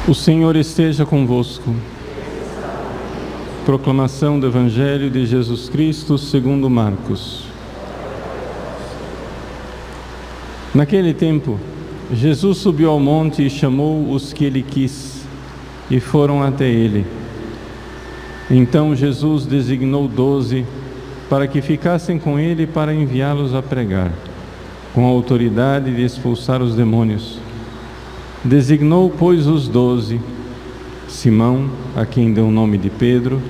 O Senhor esteja convosco. Proclamação do Evangelho de Jesus Cristo segundo Marcos. Naquele tempo, Jesus subiu ao monte e chamou os que ele quis, e foram até ele. Então Jesus designou 12 para que ficassem com ele para enviá-los a pregar, com a autoridade de expulsar os demônios. Designou, pois, os 12, Simão, a quem deu o nome de Pedro,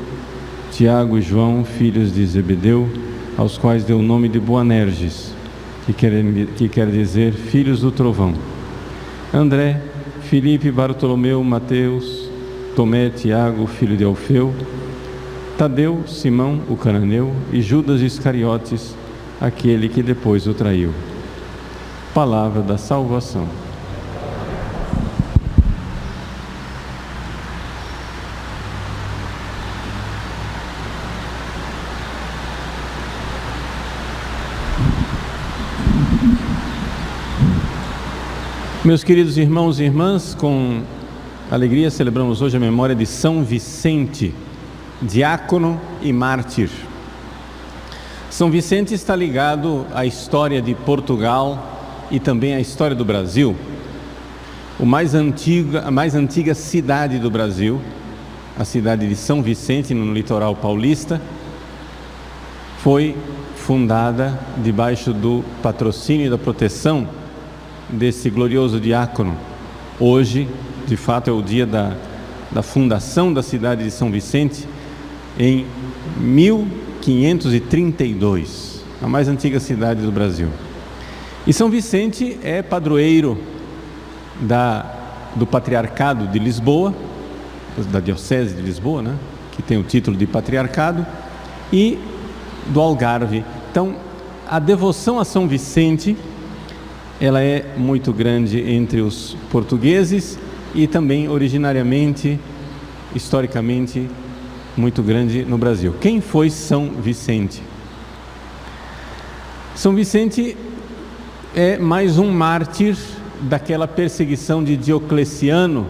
Tiago e João, filhos de Zebedeu, aos quais deu o nome de Boanerges, que quer dizer filhos do trovão, André, Filipe, Bartolomeu, Mateus, Tomé, Tiago, filho de Alfeu, Tadeu, Simão, o cananeu, e Judas Iscariotes, aquele que depois o traiu. Palavra da salvação. Meus queridos irmãos e irmãs, com alegria celebramos hoje a memória de São Vicente, diácono e mártir. São Vicente está ligado à história de Portugal e também à história do Brasil. A mais antiga cidade do Brasil, a cidade de São Vicente, no litoral paulista, foi fundada debaixo do patrocínio e da proteção desse glorioso diácono. Hoje, de fato, é o dia da fundação da cidade de São Vicente, em 1532, a mais antiga cidade do Brasil. E São Vicente é padroeiro do Patriarcado de Lisboa, da Diocese de Lisboa, né? Que tem o título de Patriarcado, e do Algarve. Então, a devoção a São Vicente, ela é muito grande entre os portugueses e também originariamente, historicamente, muito grande no Brasil. Quem foi São Vicente? São Vicente é mais um mártir daquela perseguição de Diocleciano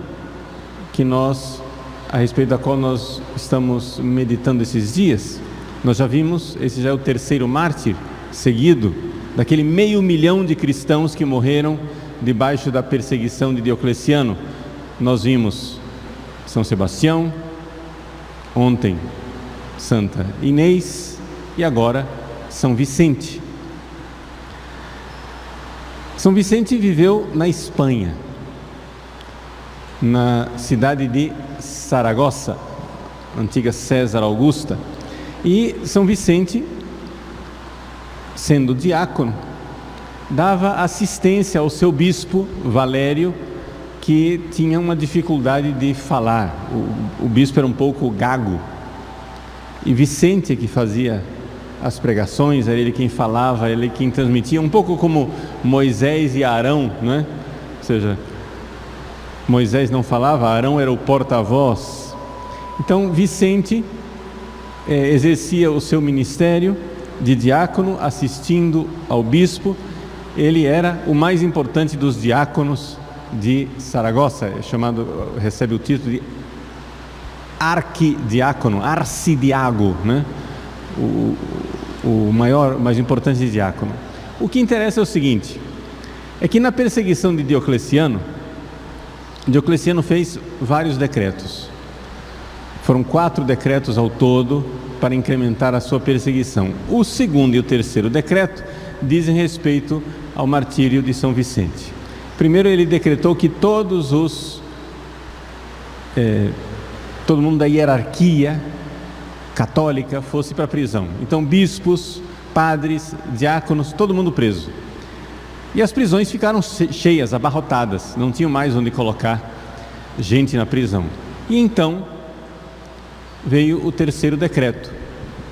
a respeito da qual nós estamos meditando esses dias. Nós já vimos, esse já é o terceiro mártir seguido daquele 500.000 de cristãos que morreram debaixo da perseguição de Diocleciano. Nós vimos São Sebastião, ontem Santa Inês e agora São Vicente. São Vicente viveu na Espanha, na cidade de Saragossa, antiga César Augusta, e São Vicente, sendo diácono, dava assistência ao seu bispo Valério, que tinha uma dificuldade de falar. O bispo era um pouco gago, e Vicente que fazia as pregações, era ele quem falava, ele quem transmitia, um pouco como Moisés e Arão, né? Ou seja, Moisés não falava, Arão era o porta-voz. Então Vicente exercia o seu ministério de diácono, assistindo ao bispo. Ele era o mais importante dos diáconos de Saragossa, recebe o título de arquidiácono, arcidiago, né? O mais importante diácono. O que interessa é o seguinte, é que na perseguição de Diocleciano fez vários decretos. Foram 4 decretos ao todo para incrementar a sua perseguição. O segundo e o terceiro decreto dizem respeito ao martírio de São Vicente. Primeiro, ele decretou que todo mundo da hierarquia católica fosse para a prisão. Então, bispos, padres, diáconos, todo mundo preso. E as prisões ficaram cheias, abarrotadas, não tinham mais onde colocar gente na prisão. E então veio o terceiro decreto,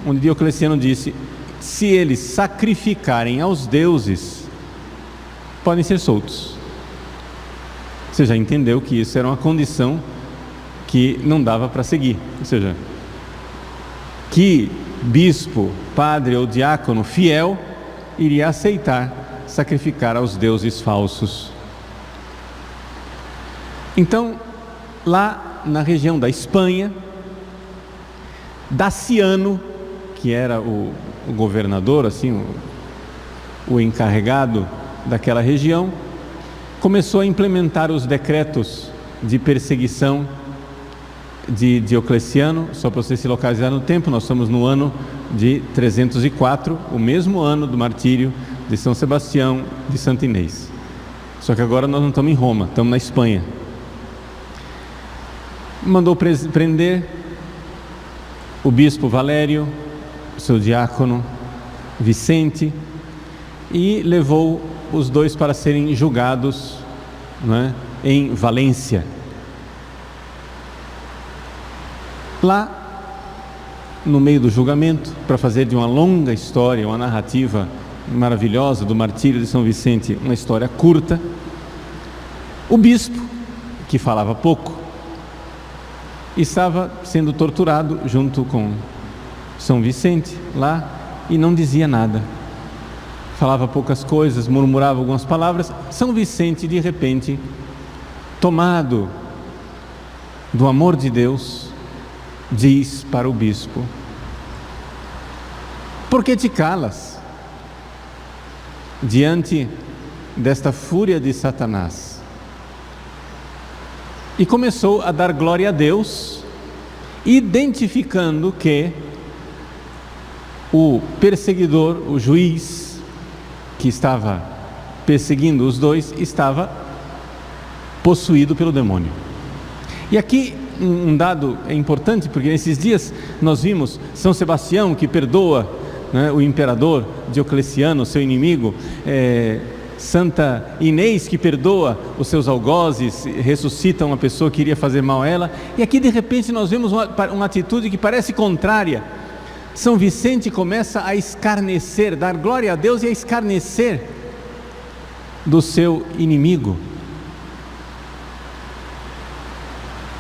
onde Diocleciano disse: se eles sacrificarem aos deuses, podem ser soltos. Você já entendeu que isso era uma condição que não dava para seguir. Ou seja, que bispo, padre ou diácono fiel iria aceitar sacrificar aos deuses falsos. Então, lá na região da Espanha, Daciano, que era o governador, assim, o encarregado daquela região, começou a implementar os decretos de perseguição de Diocleciano. Só para você se localizar no tempo, nós estamos no ano de 304, o mesmo ano do martírio de São Sebastião de Santa Inês. Só que agora nós não estamos em Roma, estamos na Espanha. Mandou prender o bispo Valério, seu diácono Vicente, e levou os dois para serem julgados, né, em Valência. Lá, no meio do julgamento, para fazer de uma longa história, uma narrativa maravilhosa do martírio de São Vicente, uma história curta, o bispo, que falava pouco, estava sendo torturado junto com São Vicente lá e não dizia nada. Falava poucas coisas, murmurava algumas palavras. São Vicente, de repente, tomado do amor de Deus, diz para o bispo: por que te calas diante desta fúria de Satanás? E começou a dar glória a Deus, identificando que o perseguidor, o juiz que estava perseguindo os dois, estava possuído pelo demônio. E aqui um dado é importante, porque nesses dias nós vimos São Sebastião, que perdoa, né, o imperador Diocleciano, seu inimigo, Santa Inês, que perdoa os seus algozes, ressuscita uma pessoa que iria fazer mal a ela. E aqui de repente nós vemos uma atitude que parece contrária. São Vicente começa a escarnecer, dar glória a Deus e a escarnecer do seu inimigo.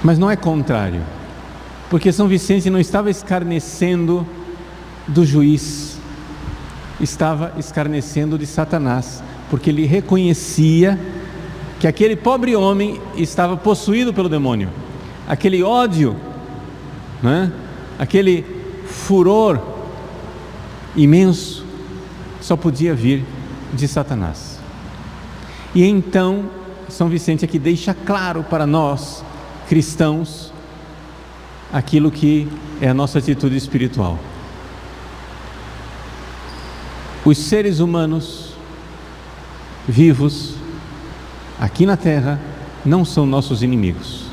Mas não é contrário, porque São Vicente não estava escarnecendo do juiz, estava escarnecendo de Satanás, porque ele reconhecia que aquele pobre homem estava possuído pelo demônio. Aquele ódio, né? Aquele furor imenso só podia vir de Satanás. E então São Vicente aqui deixa claro para nós cristãos aquilo que é a nossa atitude espiritual. Os seres humanos vivos aqui na terra não são nossos inimigos.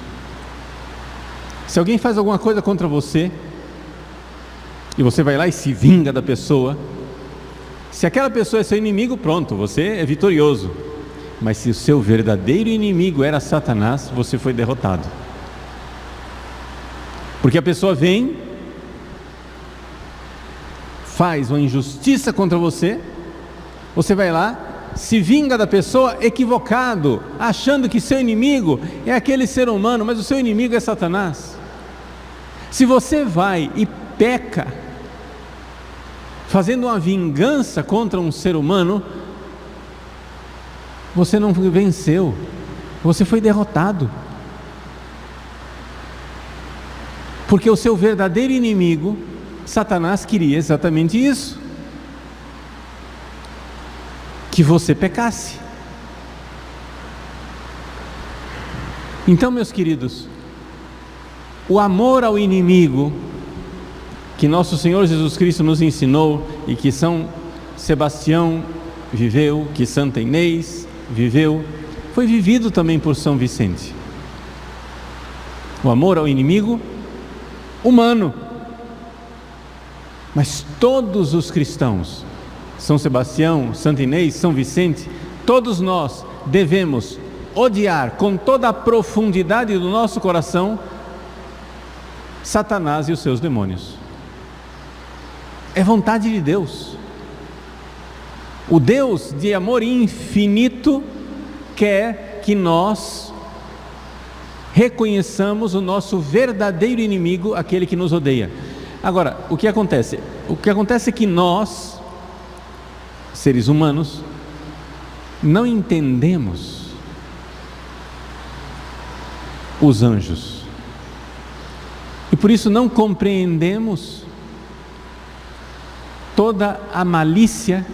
Se alguém faz alguma coisa contra você e você vai lá e se vinga da pessoa, se aquela pessoa é seu inimigo, pronto, você é vitorioso. Mas se o seu verdadeiro inimigo era Satanás, você foi derrotado. Porque a pessoa vem, faz uma injustiça contra você, você vai lá, se vinga da pessoa equivocado, achando que seu inimigo é aquele ser humano, mas o seu inimigo é Satanás. Se você vai e peca, fazendo uma vingança contra um ser humano, você não venceu, você foi derrotado. Porque o seu verdadeiro inimigo, Satanás, queria exatamente isso: que você pecasse. Então, meus queridos, o amor ao inimigo que nosso Senhor Jesus Cristo nos ensinou e que São Sebastião viveu, que Santa Inês viveu, foi vivido também por São Vicente. O amor ao inimigo humano. Mas todos os cristãos, São Sebastião, Santa Inês, São Vicente, todos nós devemos odiar com toda a profundidade do nosso coração Satanás e os seus demônios. É vontade de Deus. O Deus de amor infinito quer que nós reconheçamos o nosso verdadeiro inimigo, aquele que nos odeia. Agora, o que acontece? O que acontece é que nós, seres humanos, não entendemos os anjos. E por isso não compreendemos toda a malícia,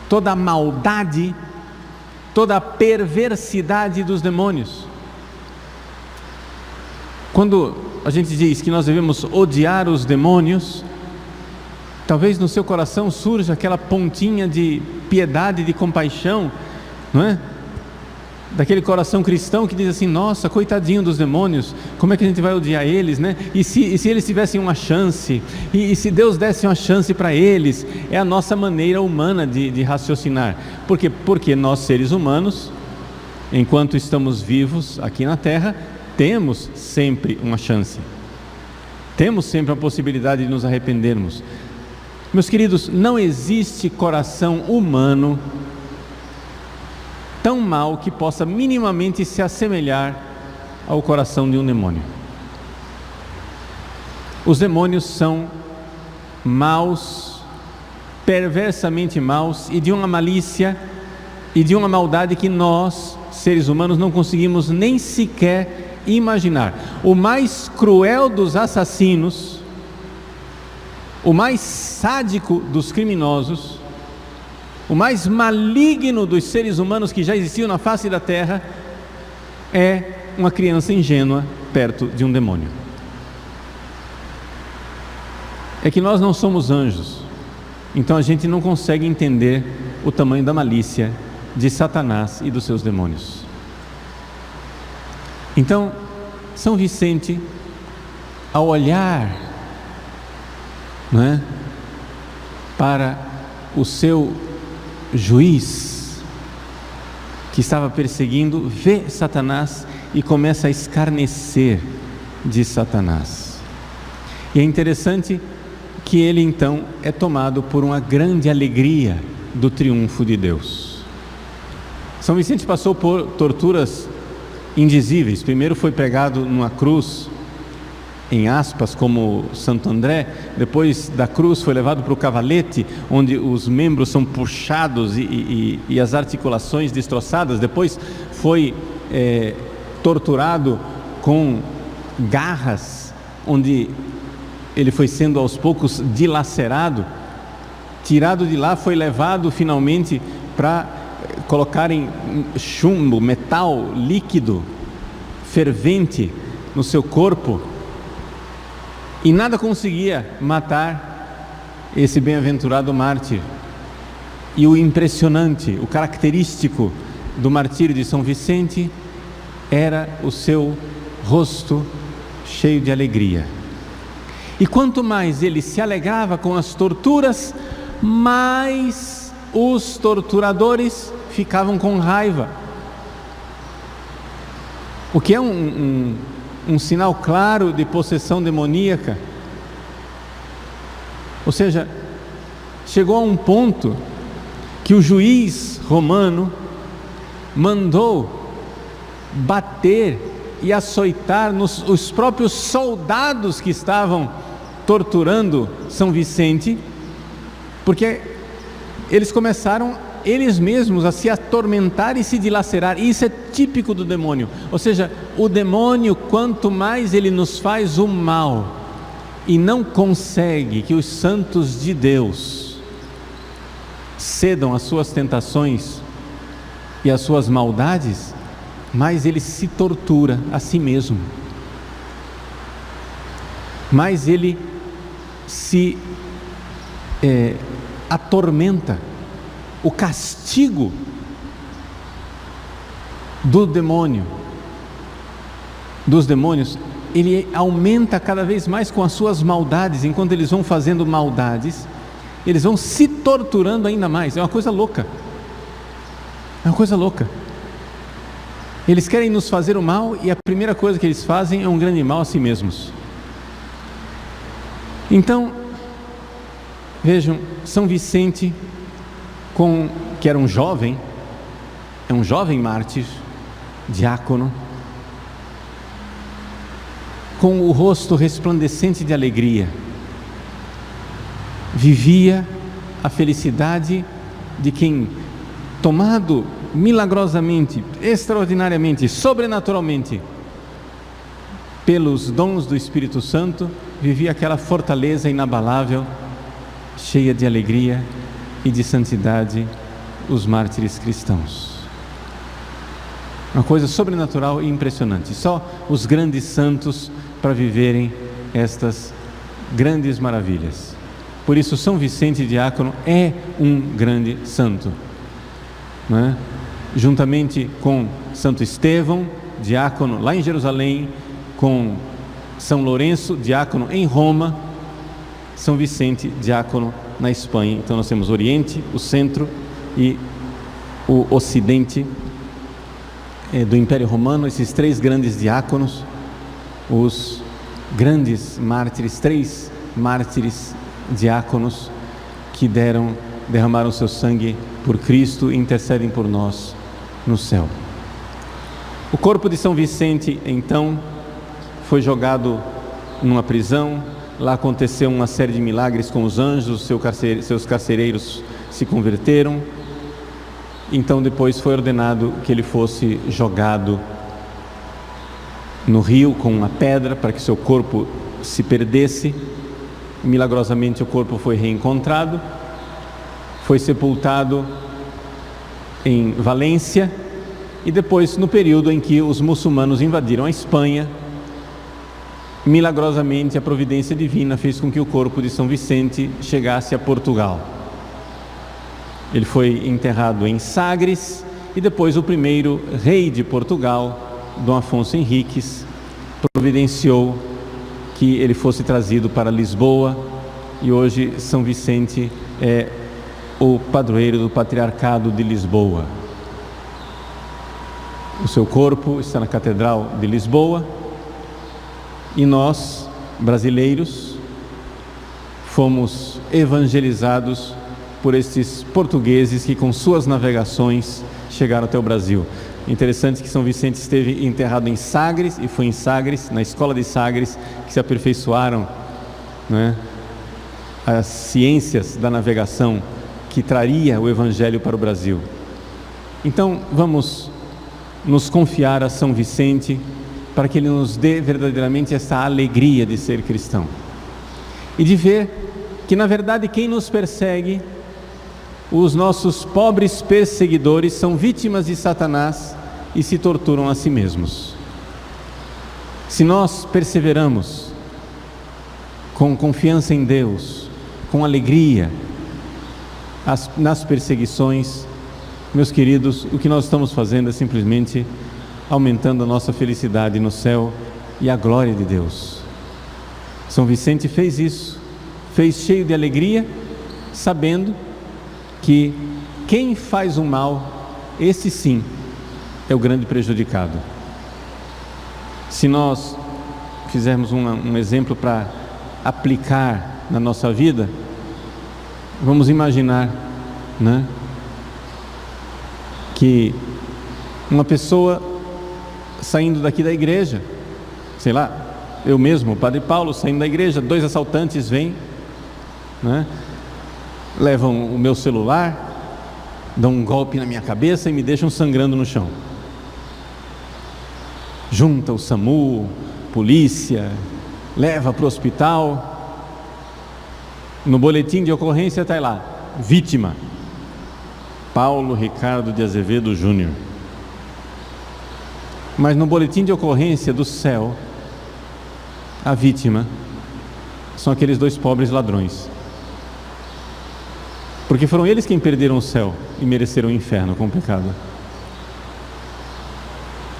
toda a maldade, toda a perversidade dos demônios. Quando a gente diz que nós devemos odiar os demônios, talvez no seu coração surja aquela pontinha de piedade, de compaixão, não é? Daquele coração cristão que diz assim: nossa, coitadinho dos demônios, como é que a gente vai odiar eles, né? E se eles tivessem uma chance, e se Deus desse uma chance para eles? É a nossa maneira humana de raciocinar. Por quê? Porque nós, seres humanos, enquanto estamos vivos aqui na terra, temos sempre uma chance, temos sempre a possibilidade de nos arrependermos. Meus queridos, não existe coração humano tão mau que possa minimamente se assemelhar ao coração de um demônio. Os demônios são maus, perversamente maus, e de uma malícia e de uma maldade que nós, seres humanos, não conseguimos nem sequer imaginar. O mais cruel dos assassinos, o mais sádico dos criminosos, o mais maligno dos seres humanos que já existiu na face da terra, é uma criança ingênua perto de um demônio. É que nós não somos anjos, então a gente não consegue entender o tamanho da malícia de Satanás e dos seus demônios. Então, São Vicente, ao olhar, não é, para o seu juiz que estava perseguindo, vê Satanás e começa a escarnecer de Satanás. E é interessante que ele então é tomado por uma grande alegria do triunfo de Deus. São Vicente passou por torturas indizíveis. Primeiro foi pregado numa cruz, em aspas, como Santo André. Depois da cruz foi levado para o cavalete, onde os membros são puxados e as articulações destroçadas. Depois foi torturado com garras, onde ele foi sendo aos poucos dilacerado. Tirado de lá, foi levado finalmente para colocarem chumbo, metal líquido, fervente no seu corpo, e nada conseguia matar esse bem-aventurado mártir. E o impressionante, o característico do martírio de São Vicente era o seu rosto cheio de alegria. E quanto mais ele se alegrava com as torturas, mais os torturadores ficavam com raiva. O que é um sinal claro de possessão demoníaca. Ou seja, chegou a um ponto que o juiz romano mandou bater e açoitar os próprios soldados que estavam torturando São Vicente, porque eles começaram eles mesmos a se atormentar e se dilacerar. E isso é típico do demônio. Ou seja, o demônio, quanto mais ele nos faz o mal e não consegue que os santos de Deus cedam às suas tentações e às suas maldades, mais ele se tortura a si mesmo, mais ele se atormenta. O castigo dos demônios, ele aumenta cada vez mais com as suas maldades. Enquanto eles vão fazendo maldades, eles vão se torturando ainda mais. É uma coisa louca. É uma coisa louca. Eles querem nos fazer o mal e a primeira coisa que eles fazem é um grande mal a si mesmos. Então, vejam, São Vicente, que era um jovem mártir, diácono, com o rosto resplandecente de alegria, vivia a felicidade de quem, tomado milagrosamente, extraordinariamente, sobrenaturalmente pelos dons do Espírito Santo, vivia aquela fortaleza inabalável, cheia de alegria e de santidade, os mártires cristãos. Uma coisa sobrenatural e impressionante. Só os grandes santos para viverem estas grandes maravilhas. Por isso, São Vicente Diácono é um grande santo, não é? Juntamente com Santo Estevão, diácono lá em Jerusalém, com São Lourenço, diácono em Roma, São Vicente, diácono na Espanha. Então nós temos o Oriente, o Centro e o Ocidente do Império Romano, esses três grandes diáconos, os grandes mártires, três mártires diáconos que derramaram seu sangue por Cristo e intercedem por nós no céu. O corpo de São Vicente, então, foi jogado numa prisão. Lá aconteceu uma série de milagres com os anjos, seus carcereiros se converteram. Então depois foi ordenado que ele fosse jogado no rio com uma pedra para que seu corpo se perdesse. Milagrosamente o corpo foi reencontrado, foi sepultado em Valência e depois, no período em que os muçulmanos invadiram a Espanha, milagrosamente a providência divina fez com que o corpo de São Vicente chegasse a Portugal. Ele foi enterrado em Sagres e depois o primeiro rei de Portugal, Dom Afonso Henriques, providenciou que ele fosse trazido para Lisboa e hoje São Vicente é o padroeiro do Patriarcado de Lisboa. O seu corpo está na Catedral de Lisboa e nós, brasileiros, fomos evangelizados por estes portugueses que com suas navegações chegaram até o Brasil. Interessante que São Vicente esteve enterrado em Sagres, e foi em Sagres, na escola de Sagres, que se aperfeiçoaram, né, as ciências da navegação que traria o Evangelho para o Brasil. Então vamos nos confiar a São Vicente para que ele nos dê verdadeiramente essa alegria de ser cristão e de ver que na verdade quem nos persegue, os nossos pobres perseguidores, são vítimas de Satanás e se torturam a si mesmos. Se nós perseveramos com confiança em Deus, com alegria nas perseguições, meus queridos, o que nós estamos fazendo é simplesmente aumentando a nossa felicidade no céu e a glória de Deus. São Vicente fez isso, fez cheio de alegria, sabendo que quem faz o mal, esse sim é o grande prejudicado. Se nós fizermos um exemplo para aplicar na nossa vida, vamos imaginar, né, que uma pessoa saindo daqui da igreja, sei lá, eu mesmo, o Padre Paulo, saindo da igreja, 2 assaltantes vêm, né, levam o meu celular, dão um golpe na minha cabeça e me deixam sangrando no chão. Junta o SAMU, polícia, leva para o hospital. No boletim de ocorrência está lá: vítima, Paulo Ricardo de Azevedo Júnior. Mas no boletim de ocorrência do céu, a vítima são aqueles 2 pobres ladrões, porque foram eles quem perderam o céu e mereceram o inferno com o pecado.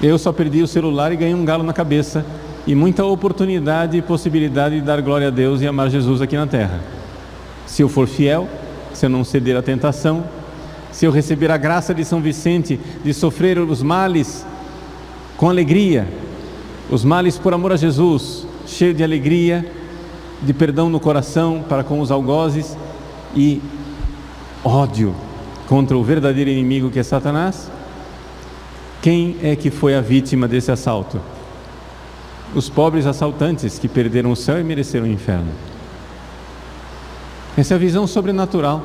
Eu só perdi o celular e ganhei um galo na cabeça e muita oportunidade e possibilidade de dar glória a Deus e amar Jesus aqui na terra. Se eu for fiel, se eu não ceder à tentação, se eu receber a graça de São Vicente de sofrer os males com alegria, os males por amor a Jesus, cheio de alegria, de perdão no coração para com os algozes e ódio contra o verdadeiro inimigo que é Satanás. Quem é que foi a vítima desse assalto? Os pobres assaltantes que perderam o céu e mereceram o inferno. Essa é a visão sobrenatural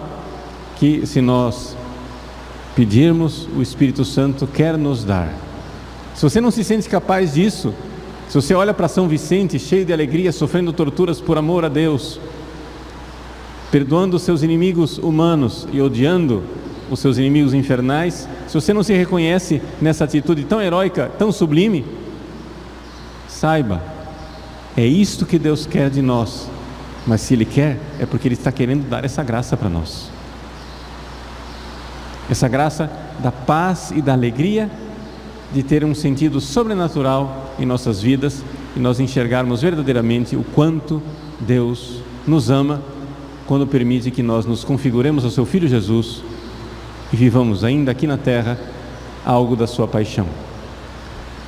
que, se nós pedirmos, o Espírito Santo quer nos dar. Se você não se sente capaz disso, Se você olha para São Vicente cheio de alegria, sofrendo torturas por amor a Deus, perdoando os seus inimigos humanos e odiando os seus inimigos infernais, se você não se reconhece nessa atitude tão heróica, tão sublime, saiba, é isto que Deus quer de nós. Mas se Ele quer, é porque Ele está querendo dar essa graça para nós. Essa graça da paz e da alegria de ter um sentido sobrenatural em nossas vidas e nós enxergarmos verdadeiramente o quanto Deus nos ama quando permite que nós nos configuremos ao Seu Filho Jesus e vivamos ainda aqui na terra algo da Sua paixão.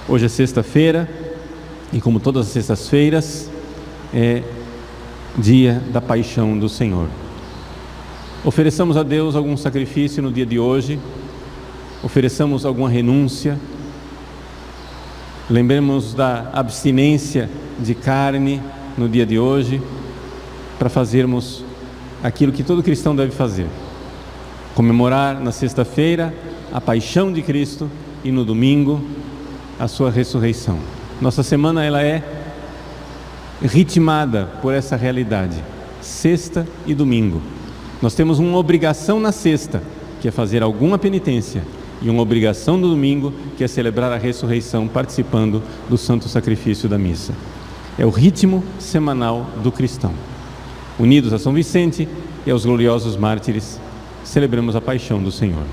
Hoje é sexta-feira e, como todas as sextas-feiras, é dia da paixão do Senhor. Ofereçamos a Deus algum sacrifício no dia de hoje, ofereçamos alguma renúncia, lembremos da abstinência de carne no dia de hoje, para fazermos aquilo que todo cristão deve fazer: comemorar na sexta-feira a paixão de Cristo e no domingo a sua ressurreição. Nossa semana ela é ritmada por essa realidade, sexta e domingo. Nós temos uma obrigação na sexta, que é fazer alguma penitência, e uma obrigação no domingo, que é celebrar a ressurreição participando do santo sacrifício da missa. É o ritmo semanal do cristão. Unidos a São Vicente e aos gloriosos mártires, celebramos a paixão do Senhor.